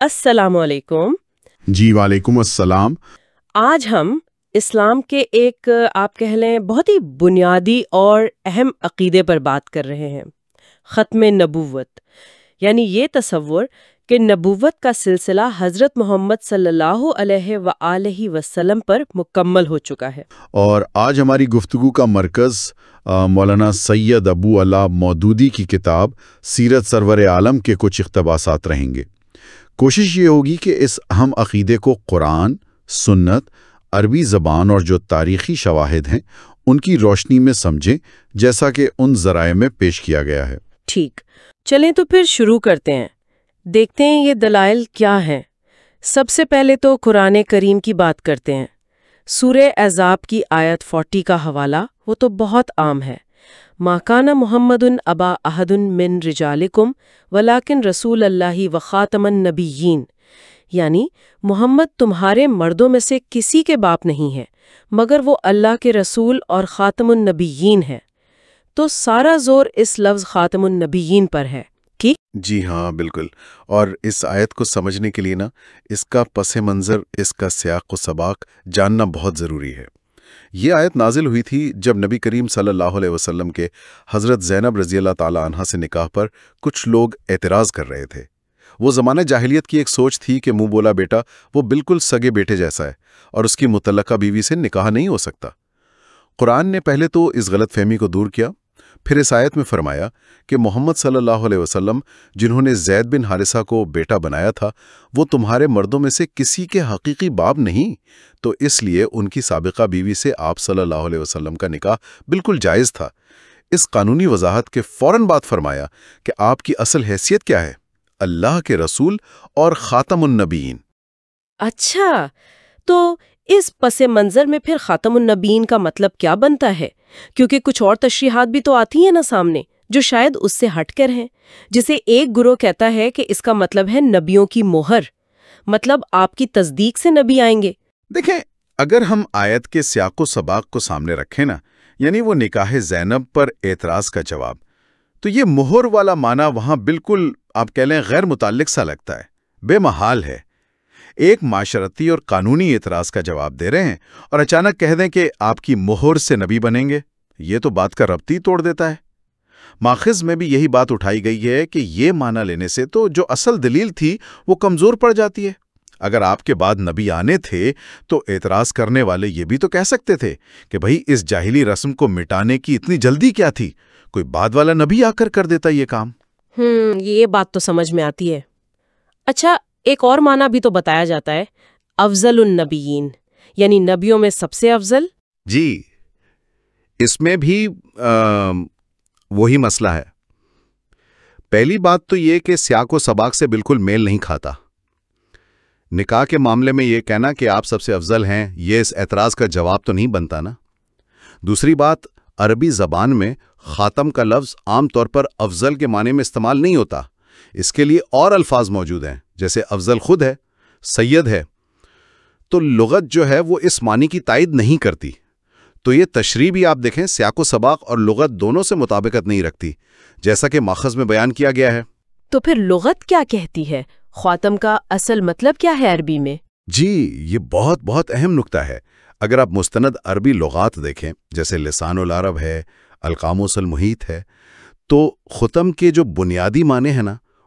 السلام علیکم۔ جی وعلیکم السلام۔ آج ہم اسلام کے ایک آپ کہہ لیں بہت ہی بنیادی اور اہم عقیدے پر بات کر رہے ہیں، ختم نبوت، یعنی یہ تصور کہ نبوت کا سلسلہ حضرت محمد صلی اللہ علیہ وآلہ وسلم پر مکمل ہو چکا ہے۔ اور آج ہماری گفتگو کا مرکز مولانا سید ابو علا مودودی کی کتاب سیرت سرور عالم کے کچھ اقتباسات رہیں گے۔ کوشش یہ ہوگی کہ اس اہم عقیدے کو قرآن، سنت، عربی زبان اور جو تاریخی شواہد ہیں ان کی روشنی میں سمجھیں، جیسا کہ ان ذرائع میں پیش کیا گیا ہے۔ ٹھیک، چلیں تو پھر شروع کرتے ہیں، دیکھتے ہیں یہ دلائل کیا ہیں۔ سب سے پہلے تو قرآن کریم کی بات کرتے ہیں۔ سورہ احزاب کی آیت 40 کا حوالہ وہ تو بہت عام ہے، ما کان محمد ابا احد من رجالکم ولکن رسول اللہ و خاتم النبیین، یعنی محمد تمہارے مردوں میں سے کسی کے باپ نہیں ہے مگر وہ اللہ کے رسول اور خاتم النبیین ہے۔ تو سارا زور اس لفظ خاتم النبیین پر ہے کہ جی ہاں بالکل، اور اس آیت کو سمجھنے کے لیے اس کا پس منظر، اس کا سیاق و سباق جاننا بہت ضروری ہے۔ یہ آیت نازل ہوئی تھی جب نبی کریم صلی اللہ علیہ وسلم کے حضرت زینب رضی اللہ تعالی عنہا سے نکاح پر کچھ لوگ اعتراض کر رہے تھے۔ وہ زمانہ جاہلیت کی ایک سوچ تھی کہ منہ بولا بیٹا وہ بالکل سگے بیٹے جیسا ہے اور اس کی متعلقہ بیوی سے نکاح نہیں ہو سکتا۔ قرآن نے پہلے تو اس غلط فہمی کو دور کیا، پھر اس آیت میں فرمایا کہ محمد صلی اللہ علیہ وسلم جنہوں نے زید بن حارثہ کو بیٹا بنایا تھا وہ تمہارے مردوں میں سے کسی کے حقیقی باپ نہیں، تو اس لیے ان کی سابقہ بیوی سے آپ صلی اللہ علیہ وسلم کا نکاح بالکل جائز تھا۔ اس قانونی وضاحت کے فوراً بعد فرمایا کہ آپ کی اصل حیثیت کیا ہے، اللہ کے رسول اور خاتم النبیین۔ اچھا، تو اس پس منظر میں پھر خاتم النبیین کا مطلب کیا بنتا ہے؟ کیونکہ کچھ اور تشریحات بھی تو آتی ہیں نا سامنے جو شاید اس سے ہٹ کر ہیں، جسے ایک گروہ کہتا ہے کہ اس کا مطلب ہے نبیوں کی مہر، مطلب آپ کی تصدیق سے نبی آئیں گے۔ دیکھیں، اگر ہم آیت کے سیاق و سباق کو سامنے رکھیں یعنی وہ نکاح زینب پر اعتراض کا جواب، تو یہ مہر والا معنی وہاں بالکل آپ کہہ لیں غیر متعلق سا لگتا ہے، بے محال ہے۔ ایک معاشرتی اور قانونی اعتراض کا جواب دے رہے ہیں اور اچانک کہہ دیں کہ آپ کی مہر سے نبی بنیں گے، یہ تو بات کا ربط ہی توڑ دیتا ہے۔ ماخذ میں بھی یہی بات اٹھائی گئی ہے کہ یہ معنی لینے سے تو جو اصل دلیل تھی وہ کمزور پڑ جاتی ہے۔ اگر آپ کے بعد نبی آنے تھے تو اعتراض کرنے والے یہ بھی تو کہہ سکتے تھے کہ بھئی اس جاہلی رسم کو مٹانے کی اتنی جلدی کیا تھی، کوئی بعد والا نبی آ کر دیتا یہ کام۔ یہ بات تو سمجھ میں آتی ہے۔ اچھا، ایک اور معنی بھی تو بتایا جاتا ہے، افضل النبیین، یعنی نبیوں میں سب سے افضل۔ جی، اس میں بھی وہی مسئلہ ہے۔ پہلی بات تو یہ کہ سیاق و سباق سے بالکل میل نہیں کھاتا۔ نکاح کے معاملے میں یہ کہنا کہ آپ سب سے افضل ہیں، یہ اس اعتراض کا جواب تو نہیں بنتا نا۔ دوسری بات، عربی زبان میں خاتم کا لفظ عام طور پر افضل کے معنی میں استعمال نہیں ہوتا، اس کے لیے اور الفاظ موجود ہیں، جیسے افضل خود ہے، سید ہے، تو لغت جو ہے وہ اس معنی کی تائید نہیں کرتی۔ تو یہ تشریح بھی آپ دیکھیں سیاق و سباق اور لغت دونوں سے مطابقت نہیں رکھتی، جیسا کہ ماخذ میں بیان کیا گیا ہے۔ تو پھر لغت کیا کہتی ہے؟ خاتم کا اصل مطلب کیا ہے عربی میں؟ جی، یہ بہت بہت اہم نکتہ ہے۔ اگر آپ مستند عربی لغات دیکھیں، جیسے لسان العرب ہے، القاموس المحیط ہے، تو ختم کے جو بنیادی معنی ہیں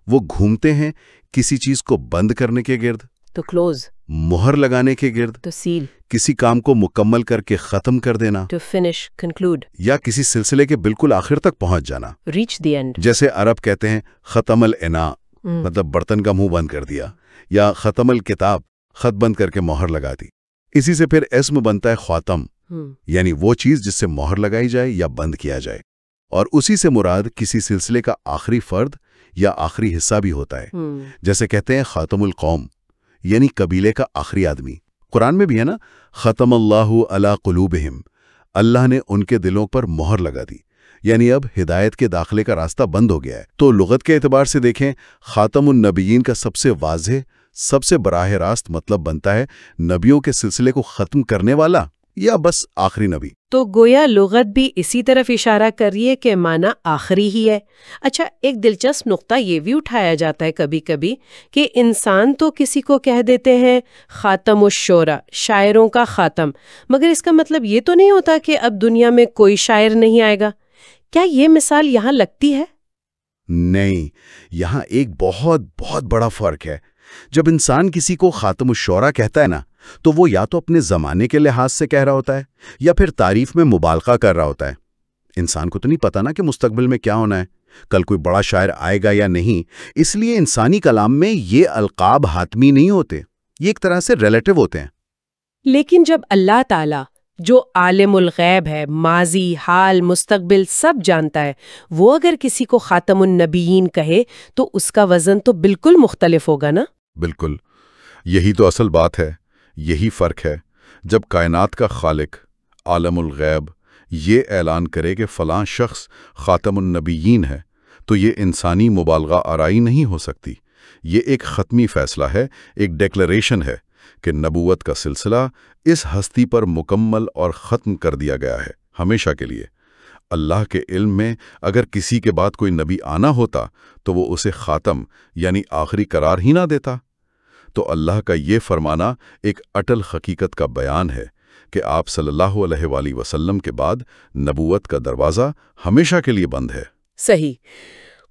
وہ گھومتے ہیں کسی چیز کو بند کرنے کے گرد، تو کلوز، مہر لگانے کے گرد، تو سیل، کسی کام کو مکمل کر کے ختم کر دینا، ٹو فنش، کنکلوڈ، یا کسی سلسلے کے بالکل آخر تک پہنچ جانا، ریچ دی اینڈ۔ جیسے عرب کہتے ہیں ختم الاناء، مطلب برتن کا منہ بند کر دیا، یا ختم الکتاب، خط بند کر کے مہر لگا دی۔ اسی سے پھر اسم بنتا ہے خاتم، یعنی وہ چیز جس سے مہر لگائی جائے یا بند کیا جائے، اور اسی سے مراد کسی سلسلے کا آخری فرد یا آخری حصہ بھی ہوتا ہے، جیسے کہتے ہیں خاتم القوم، یعنی قبیلے کا آخری آدمی۔ قرآن میں بھی ہے نا، ختم اللہ علی قلوبہم، اللہ نے ان کے دلوں پر مہر لگا دی، یعنی اب ہدایت کے داخلے کا راستہ بند ہو گیا ہے۔ تو لغت کے اعتبار سے دیکھیں، خاتم النبیین کا سب سے واضح، سب سے براہ راست مطلب بنتا ہے نبیوں کے سلسلے کو ختم کرنے والا یا بس آخری نبی۔ تو گویا لغت بھی اسی طرف اشارہ کر رہی ہے کہ معنی آخری ہی ہے۔ اچھا، ایک دلچسپ نقطہ یہ بھی اٹھایا جاتا ہے کبھی کبھی کہ انسان تو کسی کو کہہ دیتے ہیں خاتم الشعراء، شاعروں کا خاتم، مگر اس کا مطلب یہ تو نہیں ہوتا کہ اب دنیا میں کوئی شاعر نہیں آئے گا۔ کیا یہ مثال یہاں لگتی ہے؟ نہیں، یہاں ایک بہت بہت بڑا فرق ہے۔ جب انسان کسی کو خاتم الشعراء کہتا ہے نا، تو وہ یا تو اپنے زمانے کے لحاظ سے کہہ رہا ہوتا ہے یا پھر تعریف میں مبالغہ کر رہا ہوتا ہے۔ انسان کو تو نہیں پتا نا کہ مستقبل میں کیا ہونا ہے، کل کوئی بڑا شاعر آئے گا یا نہیں، اس لیے انسانی کلام میں یہ القاب حاتمی نہیں ہوتے، یہ ایک طرح سے ریلیٹو ہوتے ہیں۔ لیکن جب اللہ تعالیٰ جو عالم الغیب ہے، ماضی، حال، مستقبل سب جانتا ہے، وہ اگر کسی کو خاتم النبیین کہے تو اس کا وزن تو بالکل مختلف ہوگا نا؟ بالکل، یہی تو اصل بات ہے، یہی فرق ہے۔ جب کائنات کا خالق عالم الغیب یہ اعلان کرے کہ فلاں شخص خاتم النبیین ہے، تو یہ انسانی مبالغہ آرائی نہیں ہو سکتی۔ یہ ایک حتمی فیصلہ ہے، ایک ڈیکلریشن ہے کہ نبوت کا سلسلہ اس ہستی پر مکمل اور ختم کر دیا گیا ہے، ہمیشہ کے لیے۔ اللہ کے علم میں اگر کسی کے بعد کوئی نبی آنا ہوتا تو وہ اسے خاتم یعنی آخری قرار ہی نہ دیتا۔ تو اللہ کا یہ فرمانا ایک اٹل حقیقت کا بیان ہے کہ آپ صلی اللہ علیہ وآلہ وسلم کے بعد نبوت کا دروازہ ہمیشہ کے لیے بند ہے۔ صحیح۔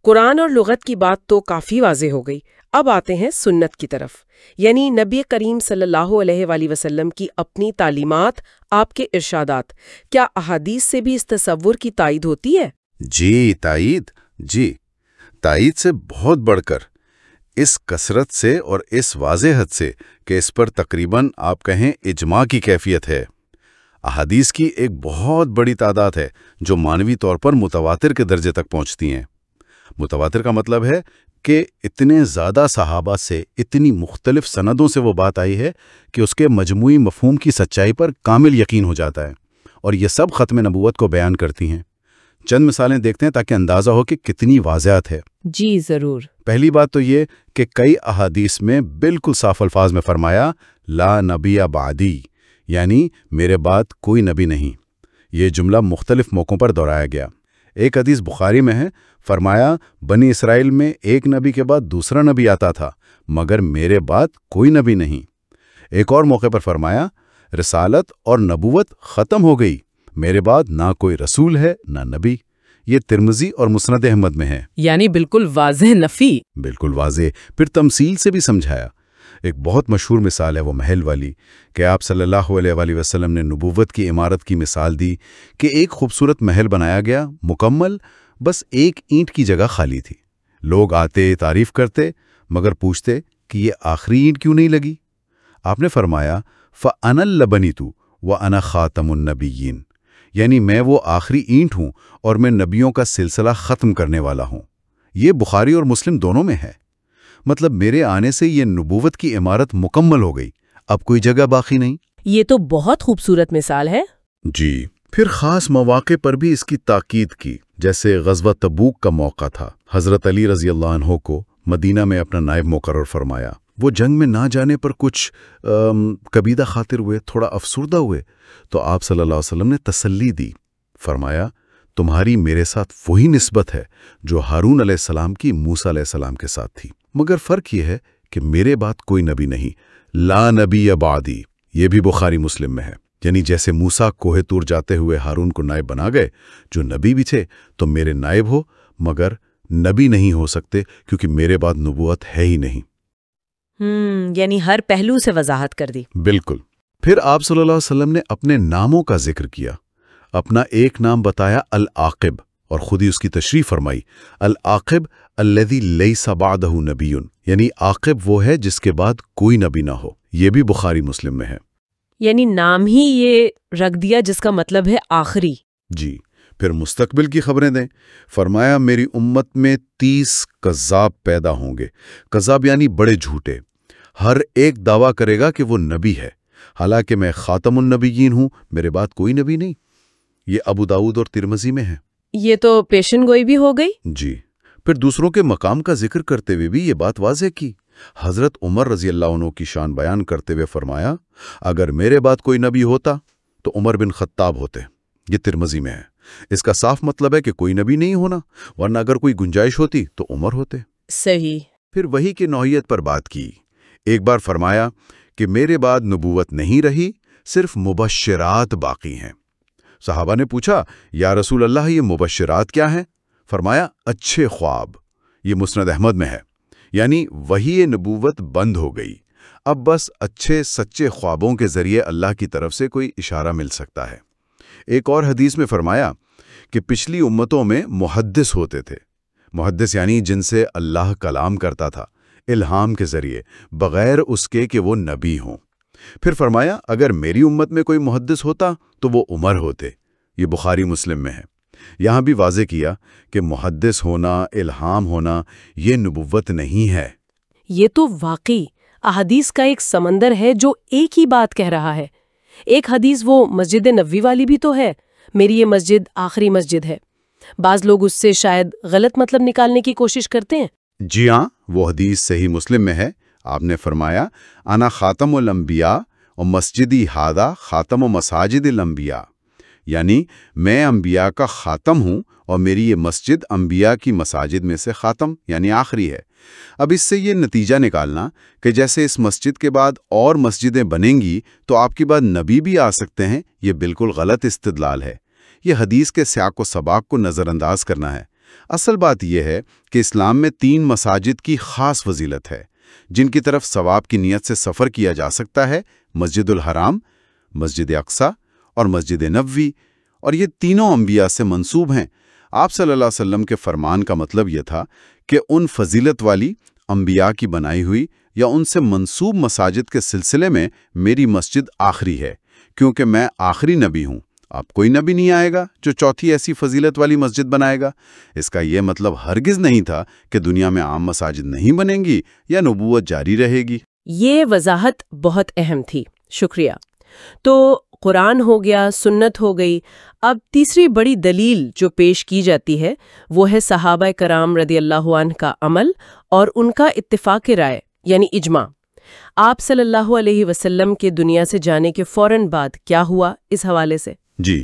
قرآن اور لغت کی بات تو کافی واضح ہو گئی، اب آتے ہیں سنت کی طرف، یعنی نبی کریم صلی اللہ علیہ وآلہ وسلم کی اپنی تعلیمات، آپ کے ارشادات۔ کیا احادیث سے بھی اس تصور کی تائید ہوتی ہے؟ جی تائید سے بہت بڑھ کر، اس کثرت سے اور اس واضحت سے کہ اس پر تقریباً آپ کہیں اجماع کی کیفیت ہے۔ احادیث کی ایک بہت بڑی تعداد ہے جو مانوی طور پر متواتر کے درجے تک پہنچتی ہیں۔ متواتر کا مطلب ہے کہ اتنے زیادہ صحابہ سے اتنی مختلف سندوں سے وہ بات آئی ہے کہ اس کے مجموعی مفہوم کی سچائی پر کامل یقین ہو جاتا ہے، اور یہ سب ختم نبوت کو بیان کرتی ہیں۔ چند مثالیں دیکھتے ہیں تاکہ اندازہ ہو کہ کتنی واضحات ہے۔ جی ضرور۔ پہلی بات تو یہ کہ کئی احادیث میں بالکل صاف الفاظ میں فرمایا لا نبی بعدی، یعنی میرے بعد کوئی نبی نہیں۔ یہ جملہ مختلف موقعوں پر دہرایا گیا۔ ایک حدیث بخاری میں ہے، فرمایا بنی اسرائیل میں ایک نبی کے بعد دوسرا نبی آتا تھا، مگر میرے بعد کوئی نبی نہیں۔ ایک اور موقع پر فرمایا رسالت اور نبوت ختم ہو گئی، میرے بعد نہ کوئی رسول ہے نہ نبی۔ یہ ترمذی اور مسند احمد میں ہے۔ یعنی بالکل واضح نفی۔ بالکل واضح۔ پھر تمثیل سے بھی سمجھایا۔ ایک بہت مشہور مثال ہے وہ محل والی، کہ آپ صلی اللہ علیہ وآلہ وسلم نے نبوت کی عمارت کی مثال دی کہ ایک خوبصورت محل بنایا گیا، مکمل، بس ایک اینٹ کی جگہ خالی تھی۔ لوگ آتے، تعریف کرتے، مگر پوچھتے کہ یہ آخری اینٹ کیوں نہیں لگی؟ آپ نے فرمایا فَأَنَا اللَّبَنِتُ وَأَنَا خَاتَمُ النَّبِيِّينَ، یعنی میں وہ آخری اینٹ ہوں اور میں نبیوں کا سلسلہ ختم کرنے والا ہوں۔ یہ بخاری اور مسلم دونوں میں ہے۔ مطلب میرے آنے سے یہ نبوت کی عمارت مکمل ہو گئی، اب کوئی جگہ باقی نہیں۔ یہ تو بہت خوبصورت مثال ہے۔ جی، پھر خاص مواقع پر بھی اس کی تاکید کی، جیسے غزوہ تبوک کا موقع تھا۔ حضرت علی رضی اللہ عنہ کو مدینہ میں اپنا نائب مقرر فرمایا۔ وہ جنگ میں نہ جانے پر کچھ کبیدہ خاطر ہوئے، تھوڑا افسردہ ہوئے، تو آپ صلی اللہ علیہ وسلم نے تسلی دی، فرمایا تمہاری میرے ساتھ وہی نسبت ہے جو ہارون علیہ السلام کی موسیٰ علیہ السلام کے ساتھ تھی، مگر فرق یہ ہے کہ میرے بعد کوئی نبی نہیں، لا نبی بعدی۔ یہ بھی بخاری مسلم میں ہے، یعنی جیسے موسیٰ کوہ طور جاتے ہوئے ہارون کو نائب بنا گئے، جو نبی بھی تھے تو میرے نائب ہو، مگر نبی نہیں ہو سکتے کیونکہ میرے بعد نبوت ہے ہی نہیں۔ یعنی ہر پہلو سے وضاحت کر دی۔ بالکل۔ پھر آپ صلی اللہ علیہ وسلم نے اپنے ناموں کا ذکر کیا۔ اپنا ایک نام بتایا العاقب، اور خود ہی اس کی تشریح فرمائی، العاقب الذی لیس بعدہ نبی، یعنی عاقب وہ ہے جس کے بعد کوئی نبی نہ ہو۔ یہ بھی بخاری مسلم میں ہے۔ یعنی نام ہی یہ رکھ دیا جس کا مطلب ہے آخری۔ جی، پھر مستقبل کی خبریں دیں۔ فرمایا میری امت میں 30 کذاب پیدا ہوں گے۔ کذاب یعنی بڑے جھوٹے، ہر ایک دعویٰ کرے گا کہ وہ نبی ہے، حالانکہ میں خاتم النبیین ہوں، میرے بعد کوئی نبی نہیں۔ یہ ابو داؤد اور ترمذی میں ہے۔ یہ تو پیشن گوئی بھی ہو گئی۔ جی، پھر دوسروں کے مقام کا ذکر کرتے ہوئے بھی یہ بات واضح کی۔ حضرت عمر رضی اللہ عنہ کی شان بیان کرتے ہوئے فرمایا اگر میرے بعد کوئی نبی ہوتا تو عمر بن خطاب ہوتے۔ یہ ترمذی میں ہے۔ اس کا صاف مطلب ہے کہ کوئی نبی نہیں ہونا، ورنہ اگر کوئی گنجائش ہوتی تو عمر ہوتے۔ صحیح۔ پھر وحی کی نوعیت پر بات کی۔ ایک بار فرمایا کہ میرے بعد نبوت نہیں رہی، صرف مبشرات باقی ہیں۔ صحابہ نے پوچھا، یا رسول اللہ یہ مبشرات کیا ہیں؟ فرمایا، اچھے خواب۔ یہ مسند احمد میں ہے۔ یعنی وحی نبوت بند ہو گئی، اب بس اچھے سچے خوابوں کے ذریعے اللہ کی طرف سے کوئی اشارہ مل سکتا ہے۔ ایک اور حدیث میں فرمایا کہ پچھلی امتوں میں محدث ہوتے تھے۔ محدث یعنی جن سے اللہ کلام کرتا تھا الہام کے ذریعے، بغیر اس کے کہ وہ نبی ہوں۔ پھر فرمایا اگر میری امت میں کوئی محدث ہوتا تو وہ عمر ہوتے۔ یہ بخاری مسلم میں ہے۔ یہاں بھی واضح کیا کہ محدث ہونا، الہام ہونا، یہ نبوت نہیں ہے۔ یہ تو واقعی احادیث کا ایک سمندر ہے جو ایک ہی بات کہہ رہا ہے۔ ایک حدیث وہ مسجد نبوی والی بھی تو ہے، میری یہ مسجد آخری مسجد ہے۔ بعض لوگ اس سے شاید غلط مطلب نکالنے کی کوشش کرتے ہیں۔ جی ہاں، وہ حدیث صحیح مسلم میں ہے۔ آپ نے فرمایا، انا خاتم الانبیاء و مسجدی ہادہ خاتم و مساجد الانبیاء، یعنی میں انبیاء کا خاتم ہوں اور میری یہ مسجد انبیاء کی مساجد میں سے خاتم یعنی آخری ہے۔ اب اس سے یہ نتیجہ نکالنا کہ جیسے اس مسجد کے بعد اور مسجدیں بنیں گی تو آپ کے بعد نبی بھی آ سکتے ہیں، یہ بالکل غلط استدلال ہے۔ یہ حدیث کے سیاق و سباق کو نظر انداز کرنا ہے۔ اصل بات یہ ہے کہ اسلام میں 3 مساجد کی خاص فضیلت ہے جن کی طرف ثواب کی نیت سے سفر کیا جا سکتا ہے: مسجد الحرام، مسجد اقصی اور مسجد نبوی، اور یہ تینوں انبیاء سے منسوب ہیں۔ آپ صلی اللہ علیہ وسلم کے فرمان کا مطلب یہ تھا کہ ان فضیلت والی انبیاء کی بنائی ہوئی یا ان سے منسوب مساجد کے سلسلے میں میری مسجد آخری ہے، کیونکہ میں آخری نبی ہوں۔ اب کوئی نبی نہیں آئے گا جو چوتھی ایسی فضیلت والی مسجد بنائے گا۔ اس کا یہ مطلب ہرگز نہیں تھا کہ دنیا میں عام مساجد نہیں بنیں گی یا نبوت جاری رہے گی۔ یہ وضاحت بہت اہم تھی، شکریہ۔ تو قرآن ہو گیا، سنت ہو گئی، اب تیسری بڑی دلیل جو پیش کی جاتی ہے وہ ہے صحابہ کرام رضی اللہ عنہ کا عمل اور ان کا اتفاق رائے یعنی اجماع۔ آپ صلی اللہ علیہ وسلم کے دنیا سے جانے کے فوراً بعد کیا ہوا، اس حوالے سے؟ جی،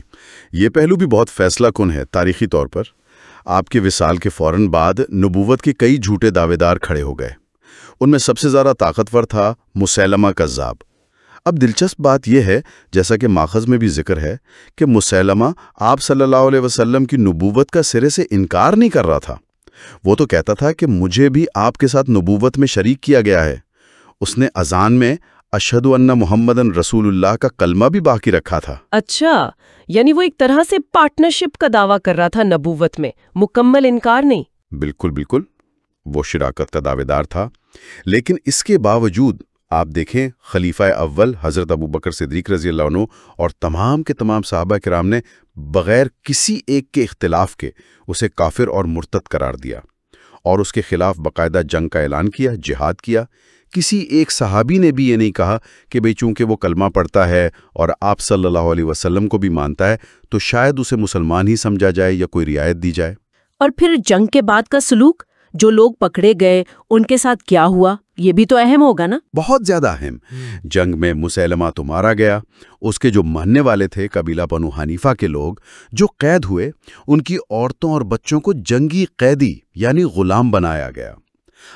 یہ پہلو بھی بہت فیصلہ کن ہے تاریخی طور پر۔ آپ کے وصال کے فوراً بعد نبوت کے کئی جھوٹے دعوے دار کھڑے ہو گئے۔ ان میں سب سے زیادہ طاقتور تھا مسیلمہ کذاب۔ اب دلچسپ بات یہ ہے، جیسا کہ ماخذ میں بھی ذکر ہے، کہ مسیلمہ آپ صلی اللہ علیہ وسلم کی نبوت کا سرے سے انکار نہیں کر رہا تھا۔ وہ تو کہتا تھا کہ مجھے بھی آپ کے ساتھ نبوت میں شریک کیا گیا ہے۔ اس نے اذان میں اشہد ان محمدن رسول اللہ کا کلمہ بھی باقی رکھا تھا۔ اچھا، یعنی وہ ایک طرح سے پارٹنرشپ کا دعویٰ کر رہا تھا نبوت میں، مکمل انکار نہیں۔ بالکل بالکل، وہ شراکت کا دعوے دار تھا۔ لیکن اس کے باوجود آپ دیکھیں، خلیفہ اول حضرت ابوبکر صدیق رضی اللہ عنہ اور تمام کے تمام صحابہ کرام نے بغیر کسی ایک کے اختلاف کے اسے کافر اور مرتد قرار دیا اور اس کے خلاف باقاعدہ جنگ کا اعلان کیا، جہاد کیا۔ کسی ایک صحابی نے بھی یہ نہیں کہا کہ بھئی چونکہ وہ کلمہ پڑھتا ہے اور آپ صلی اللہ علیہ وسلم کو بھی مانتا ہے تو شاید اسے مسلمان ہی سمجھا جائے یا کوئی رعایت دی جائے۔ اور پھر جنگ کے بعد کا سلوک، جو لوگ پکڑے گئے ان کے ساتھ کیا ہوا، یہ بھی تو اہم ہوگا نا؟ بہت زیادہ اہم۔ جنگ میں مسیلمہ تو مارا گیا، اس کے جو ماننے والے تھے قبیلہ بنو حنیفہ کے لوگ جو قید ہوئے، ان کی عورتوں اور بچوں کو جنگی قیدی یعنی غلام بنایا گیا۔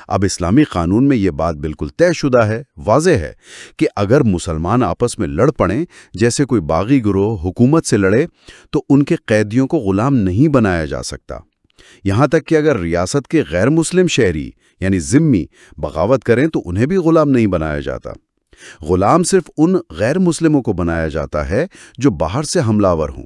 اب اسلامی قانون میں یہ بات بالکل طے شدہ ہے، واضح ہے کہ اگر مسلمان آپس میں لڑ پڑیں، جیسے کوئی باغی گروہ حکومت سے لڑے، تو ان کے قیدیوں کو غلام نہیں بنایا جا سکتا۔ یہاں تک کہ اگر ریاست کے غیر مسلم شہری یعنی ذمی بغاوت کریں تو انہیں بھی غلام نہیں بنایا جاتا۔ غلام صرف ان غیر مسلموں کو بنایا جاتا ہے جو باہر سے حملہ آور ہوں۔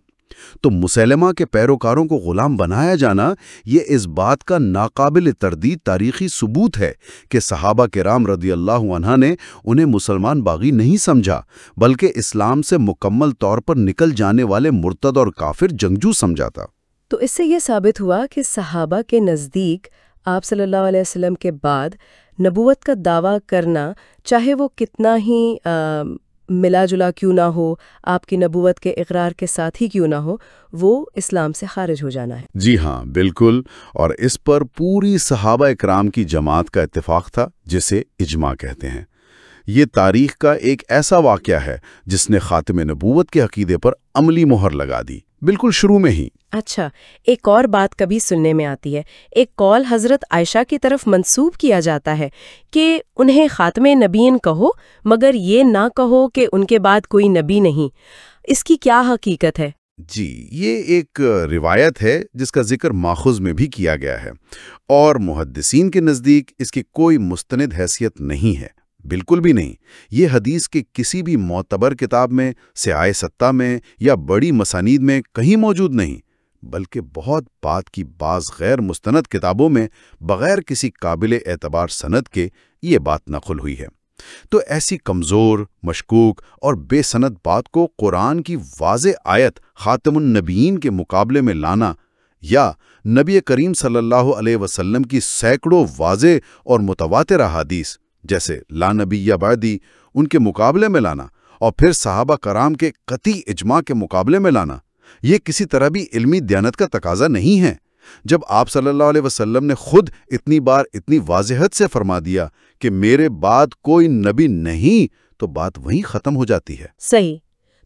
تو مسیلمہ کے پیروکاروں کو غلام بنایا جانا یہ اس بات کا ناقابل تردید تاریخی ثبوت ہے کہ صحابہ کرام رضی اللہ عنہ نے انہیں مسلمان باغی نہیں سمجھا، بلکہ اسلام سے مکمل طور پر نکل جانے والے مرتد اور کافر جنگجو سمجھا تھا۔ تو اس سے یہ ثابت ہوا کہ صحابہ کے نزدیک آپ صلی اللہ علیہ وسلم کے بعد نبوت کا دعویٰ کرنا، چاہے وہ کتنا ہی ملا جلا کیوں نہ ہو، آپ کی نبوت کے اقرار کے ساتھ ہی کیوں نہ ہو، وہ اسلام سے خارج ہو جانا ہے۔ جی ہاں، بالکل، اور اس پر پوری صحابہ اکرام کی جماعت کا اتفاق تھا، جسے اجماع کہتے ہیں۔ یہ تاریخ کا ایک ایسا واقعہ ہے جس نے خاتم نبوت کے عقیدے پر عملی مہر لگا دی، بالکل شروع میں ہی۔ اچھا، ایک اور بات کبھی سننے میں آتی ہے، ایک قول حضرت عائشہ کی طرف منسوب کیا جاتا ہے کہ انہیں خاتم نبیین کہو مگر یہ نہ کہو کہ ان کے بعد کوئی نبی نہیں۔ اس کی کیا حقیقت ہے؟ جی، یہ ایک روایت ہے جس کا ذکر ماخذ میں بھی کیا گیا ہے، اور محدثین کے نزدیک اس کی کوئی مستند حیثیت نہیں ہے، بالکل بھی نہیں۔ یہ حدیث کے کسی بھی معتبر کتاب میں، سیاہ ستہ میں یا بڑی مسانید میں کہیں موجود نہیں، بلکہ بہت بعد کی بعض غیر مستند کتابوں میں بغیر کسی قابل اعتبار سند کے یہ بات نقل ہوئی ہے۔ تو ایسی کمزور، مشکوک اور بے سند بات کو قرآن کی واضح آیت خاتم النبیین کے مقابلے میں لانا، یا نبی کریم صلی اللہ علیہ وسلم کی سینکڑوں واضح اور متواتر احادیث جیسے لا نبی بعدی ان کے مقابلے میں لانا، اور پھر صحابہ کرام کے قطعی اجماع کے مقابلے میں لانا، یہ کسی طرح بھی علمی دیانت کا تقاضا نہیں ہے۔ جب آپ صلی اللہ علیہ وسلم نے خود اتنی بار اتنی واضحت سے فرما دیا کہ میرے بعد کوئی نبی نہیں، تو بات وہیں ختم ہو جاتی ہے۔ صحیح۔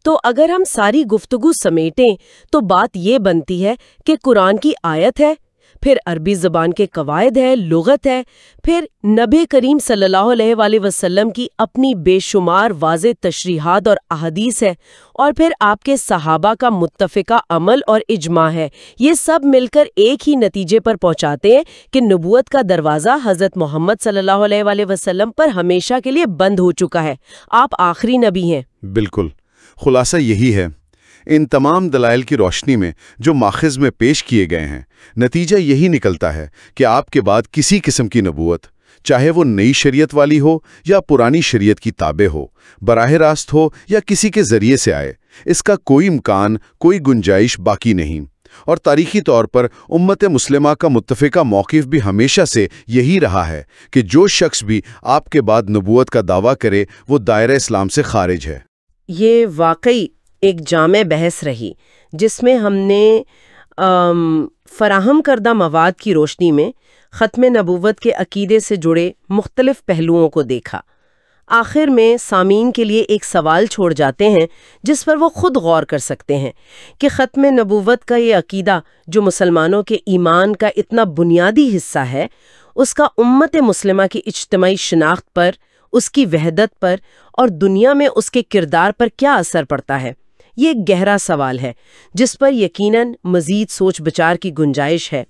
تو اگر ہم ساری گفتگو سمیٹیں تو بات یہ بنتی ہے کہ قرآن کی آیت ہے، پھر عربی زبان کے قواعد ہے، لغت ہے، پھر نبی کریم صلی اللہ علیہ وآلہ وسلم کی اپنی بے شمار واضح تشریحات اور احادیث ہے، اور پھر آپ کے صحابہ کا متفقہ عمل اور اجماع ہے۔ یہ سب مل کر ایک ہی نتیجے پر پہنچاتے ہیں کہ نبوت کا دروازہ حضرت محمد صلی اللہ علیہ وآلہ وسلم پر ہمیشہ کے لیے بند ہو چکا ہے، آپ آخری نبی ہیں۔ بالکل، خلاصہ یہی ہے۔ ان تمام دلائل کی روشنی میں جو ماخذ میں پیش کیے گئے ہیں، نتیجہ یہی نکلتا ہے کہ آپ کے بعد کسی قسم کی نبوت، چاہے وہ نئی شریعت والی ہو یا پرانی شریعت کی تابع ہو، براہ راست ہو یا کسی کے ذریعے سے آئے، اس کا کوئی امکان، کوئی گنجائش باقی نہیں۔ اور تاریخی طور پر امت مسلمہ کا متفقہ موقف بھی ہمیشہ سے یہی رہا ہے کہ جو شخص بھی آپ کے بعد نبوت کا دعویٰ کرے وہ دائرہ اسلام سے خارج ہے۔ یہ واقعی ایک جامع بحث رہی جس میں ہم نے فراہم کردہ مواد کی روشنی میں ختم نبوت کے عقیدے سے جڑے مختلف پہلوؤں کو دیکھا۔ آخر میں سامعین کے لیے ایک سوال چھوڑ جاتے ہیں جس پر وہ خود غور کر سکتے ہیں کہ ختم نبوت کا یہ عقیدہ جو مسلمانوں کے ایمان کا اتنا بنیادی حصہ ہے، اس کا امت مسلمہ کی اجتماعی شناخت پر، اس کی وحدت پر اور دنیا میں اس کے کردار پر کیا اثر پڑتا ہے۔ یہ ایک گہرا سوال ہے جس پر یقیناً مزید سوچ بچار کی گنجائش ہے۔